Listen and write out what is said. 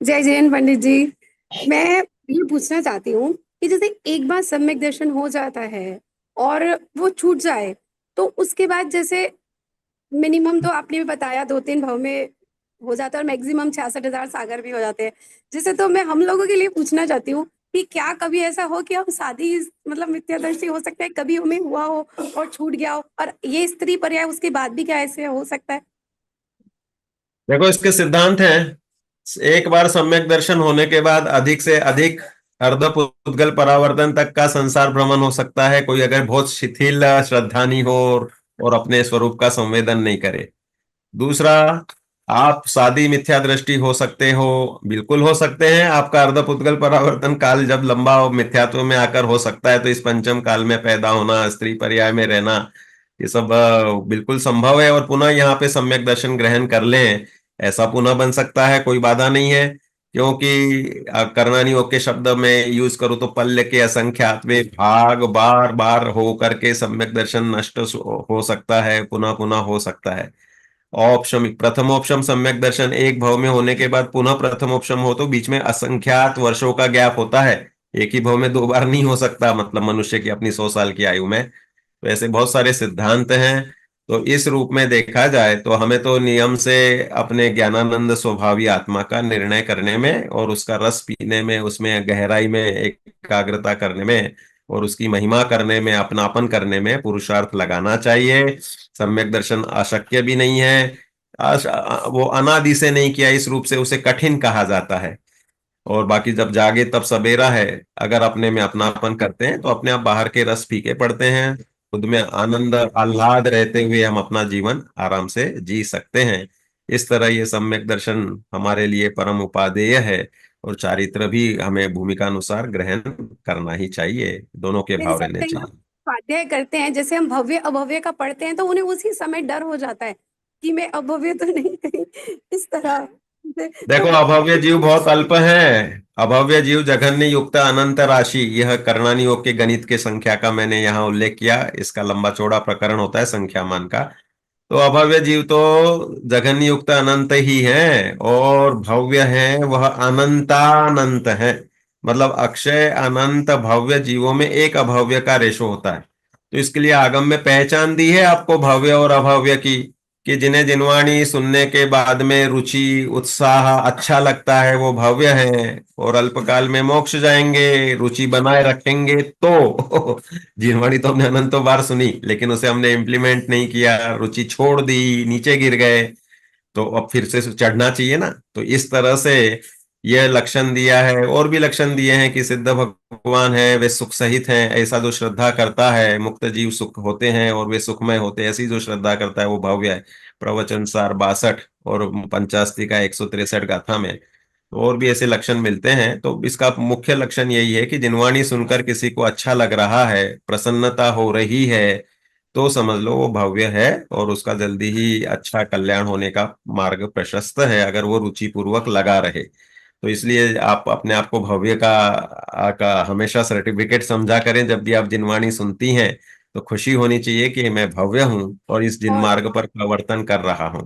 जय जैन पंडित जी। मैं ये पूछना चाहती हूँ कि जैसे एक बार सम्यक दर्शन हो जाता है और वो छूट जाए, तो उसके बाद जैसे मिनिमम तो आपने भी बताया 2-3 भाव में हो जाता है और मैक्सिमम 66,000 सागर भी हो जाते हैं। जैसे तो मैं हम लोगों के लिए पूछना चाहती हूँ कि क्या कभी ऐसा हो कि हम शादी मतलब मिथ्यादर्शी हो सकता है, कभी हमें हुआ हो और छूट गया हो, और ये स्त्री पर्याय उसके बाद भी क्या ऐसे हो सकता है? देखो, इसके सिद्धांत हैं। एक बार सम्यक दर्शन होने के बाद अधिक से अधिक अर्धपुद्गल परावर्तन तक का संसार भ्रमण हो सकता है, कोई अगर बहुत शिथिल श्रद्धानी हो और अपने स्वरूप का संवेदन नहीं करे। दूसरा, आप शादी मिथ्या दृष्टि हो सकते हो, बिल्कुल हो सकते हैं। आपका अर्धपुद्गल परावर्तन काल जब लंबा और मिथ्यात्व में आकर हो सकता है, तो इस पंचम काल में पैदा होना, स्त्री पर्याय में रहना, ये सब बिल्कुल संभव है। और पुनः यहाँ पे सम्यक दर्शन ग्रहण कर लें, ऐसा पुनः बन सकता है, कोई बाधा नहीं है। क्योंकि करणानी योग के शब्द में यूज करूँ तो पल्य के असंख्यात वे भाग बार बार हो करके सम्यक दर्शन नष्ट हो सकता है, पुनः पुनः हो सकता है। ऑप्शन प्रथम ऑप्शन सम्यक दर्शन एक भव में होने के बाद पुनः प्रथम ऑप्शन हो तो बीच में असंख्यात वर्षों का गैप होता है। एक ही भव में दो बार नहीं हो सकता, मतलब मनुष्य की अपनी 100 साल की आयु में। तो ऐसे बहुत सारे सिद्धांत हैं। तो इस रूप में देखा जाए तो हमें तो नियम से अपने ज्ञानानंद स्वभावी आत्मा का निर्णय करने में और उसका रस पीने में, उसमें गहराई में एकाग्रता करने में और उसकी महिमा करने में, अपनापन करने में पुरुषार्थ लगाना चाहिए। सम्यक दर्शन अशक्य भी नहीं है। वो अनादि से नहीं किया, इस रूप से उसे कठिन कहा जाता है। और बाकी जब जागे तब सवेरा है। अगर अपने में अपनापन करते हैं तो अपने आप बाहर के रस फीके पड़ते हैं। खुद में आनंद आह्लाद रहते हुए हम अपना जीवन आराम से जी सकते हैं। इस तरह ये सम्यक दर्शन हमारे लिए परम उपादेय है। और चारित्र भी हमें भूमिका अनुसार ग्रहण करना ही चाहिए, दोनों के नहीं, भाव जैसे रहने कई लोग चाहिए। स्वाध्याय करते हैं, जैसे हम भव्य अभव्य का पढ़ते हैं तो उन्हें उसी समय डर हो जाता है कि मैं अभव्य तो नहीं कहीं इस तरह से। तो देखो, वो अभव्य जीव बहुत अल्प है। अभव्य जीव जघन्य युक्त अनंत राशि, यह कर्णानी योग के गणित के संख्या का मैंने यहाँ उल्लेख किया। इसका लंबा चौड़ा प्रकरण होता है संख्या मान का। तो अभव्य जीव तो जघन्य युक्त अनंत ही है, और भव्य है वह अनंतानंत है। मतलब अक्षय अनंत भव्य जीवों में एक अभव्य का रेशो होता है। तो इसके लिए आगम में पहचान दी है आपको भव्य और अभव्य की, कि जिन्हें जिनवाणी सुनने के बाद में रुचि उत्साह अच्छा लगता है वो भव्य है, और अल्पकाल में मोक्ष जाएंगे रुचि बनाए रखेंगे तो जिनवाणी तो हमने अनंतों बार सुनी, लेकिन उसे हमने इम्प्लीमेंट नहीं किया, रुचि छोड़ दी, नीचे गिर गए। तो अब फिर से चढ़ना चाहिए ना। तो इस तरह से यह लक्षण दिया है, और भी लक्षण दिए हैं कि सिद्ध भगवान है वे सुख सहित हैं, ऐसा जो श्रद्धा करता है। मुक्त जीव सुख होते हैं और वे सुखमय होते हैं, ऐसी जो श्रद्धा करता है वो भव्य है। प्रवचन सार 62 और पंचास्ति का 163 गाथा में और भी ऐसे लक्षण मिलते हैं। तो इसका मुख्य लक्षण यही है कि जिनवाणी सुनकर किसी को अच्छा लग रहा है, प्रसन्नता हो रही है, तो समझ लो वो भव्य है और उसका जल्दी ही अच्छा कल्याण होने का मार्ग प्रशस्त है, अगर वो रुचि पूर्वक लगा रहे। तो इसलिए आप अपने आप को भव्य का हमेशा सर्टिफिकेट समझा करें। जब भी आप जिनवाणी सुनती हैं तो खुशी होनी चाहिए कि मैं भव्य हूं और इस जिन और मार्ग पर प्रवर्तन कर रहा हूं।